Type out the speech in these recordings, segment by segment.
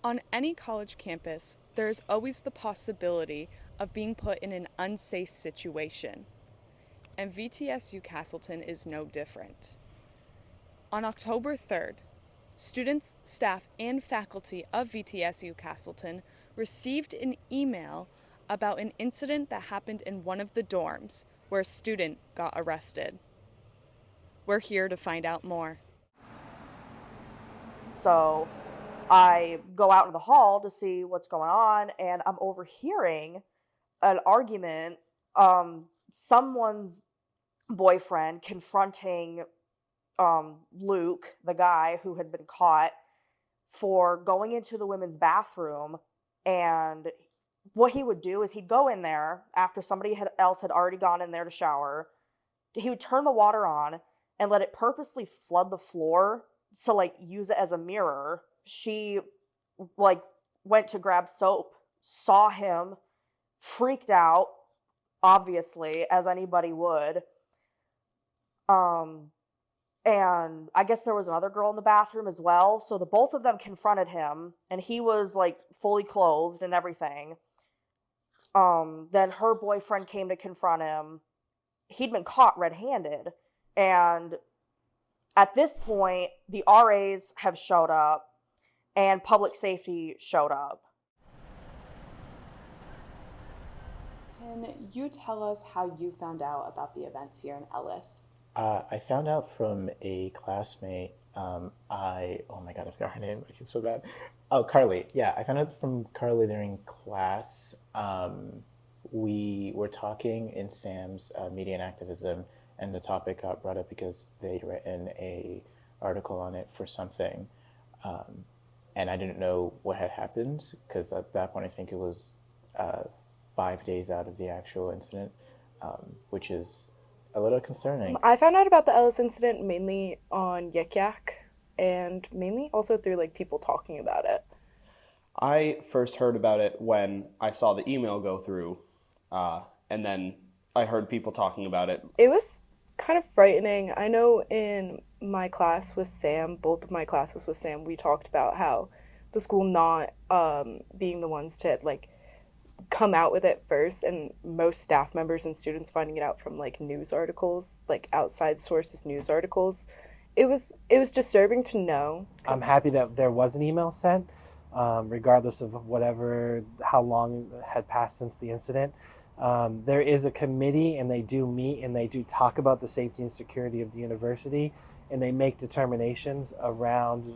On any college campus, there is always the possibility of being put in an unsafe situation, and VTSU Castleton is no different. On October 3rd, students, staff, and faculty of VTSU Castleton received an email about an incident that happened in one of the dorms where a student got arrested. We're here to find out more. So I go out in the hall to see what's going on, and I'm overhearing an argument, someone's boyfriend confronting Luke, the guy who had been caught, for going into the women's bathroom. And what he would do is he'd go in there after else had already gone in there to shower. He would turn the water on and let it purposely flood the floor to like use it as a mirror. She like went to grab soap, saw him, freaked out, obviously, as anybody would. Um, and I guess there was another girl in the bathroom as well. So the both of them confronted him, and he was like fully clothed and everything. Then her boyfriend came to confront him. He'd been caught red-handed, and at this point, the RAs have showed up, and public safety showed up. Can you tell us how you found out about the events here in Ellis? I found out from a classmate. Oh my God, I forgot her name. I feel so bad. Oh, Carly. Yeah, I found out from Carly during class. We were talking in Sam's media and activism, and the topic got brought up because they'd written a article on it for something, and I didn't know what had happened because at that point I think it was 5 days out of the actual incident, which is a little concerning. I found out about the Ellis incident mainly on Yik Yak and mainly also through like people talking about it. I first heard about it when I saw the email go through, and then I heard people talking about it. It was kind of frightening. I know in my class with Sam, both of my classes with Sam, we talked about how the school not being the ones to like come out with it first, and most staff members and students finding it out from like news articles, like outside sources news articles. It was disturbing to know. I'm happy that there was an email sent, regardless of how long had passed since the incident. There is a committee, and they do meet and they do talk about the safety and security of the university, and they make determinations around,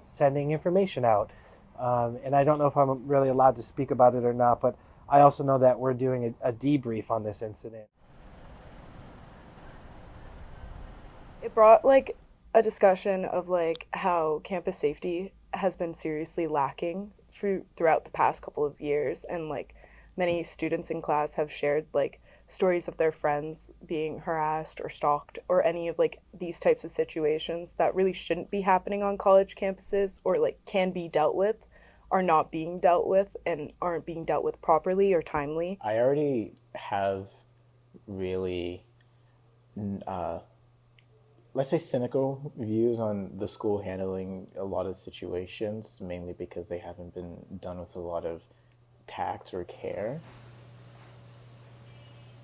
sending information out. And I don't know if I'm really allowed to speak about it or not, but I also know that we're doing a debrief on this incident. It brought like a discussion of like how campus safety has been seriously lacking throughout the past couple of years, and like many students in class have shared like stories of their friends being harassed or stalked or any of like these types of situations that really shouldn't be happening on college campuses, or like can be dealt with, are not being dealt with and aren't being dealt with properly or timely. I already have really, let's say, cynical views on the school handling a lot of situations, mainly because they haven't been done with a lot of tact or care.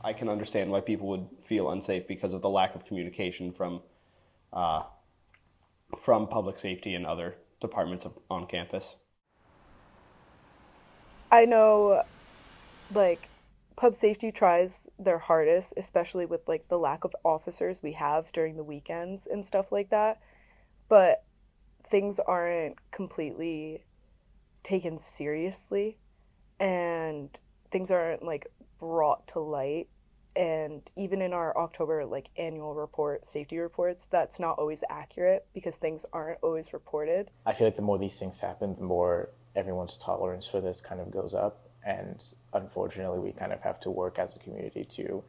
I can understand why people would feel unsafe because of the lack of communication from public safety and other departments on campus. I know like pub safety tries their hardest, especially with like the lack of officers we have during the weekends and stuff like that, but things aren't completely taken seriously, and things aren't like brought to light. And even in our October like annual report, safety reports, that's not always accurate because things aren't always reported. I feel like the more these things happen, the more everyone's tolerance for this kind of goes up, and unfortunately we kind of have to work as a community to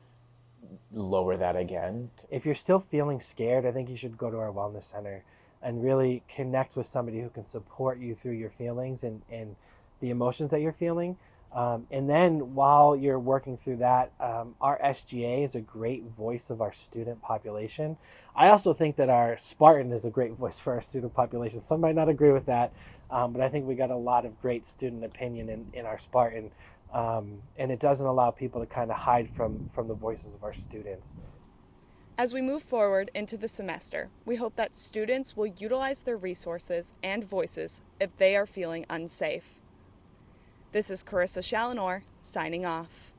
lower that again. If you're still feeling scared, I think you should go to our wellness center and really connect with somebody who can support you through your feelings and the emotions that you're feeling. And then while you're working through that, our SGA is a great voice of our student population. I also think that our Spartan is a great voice for our student population. Some might not agree with that, but I think we got a lot of great student opinion in our Spartan. And it doesn't allow people to kind of hide from the voices of our students. As we move forward into the semester, we hope that students will utilize their resources and voices if they are feeling unsafe. This is Carissa Challenor, signing off.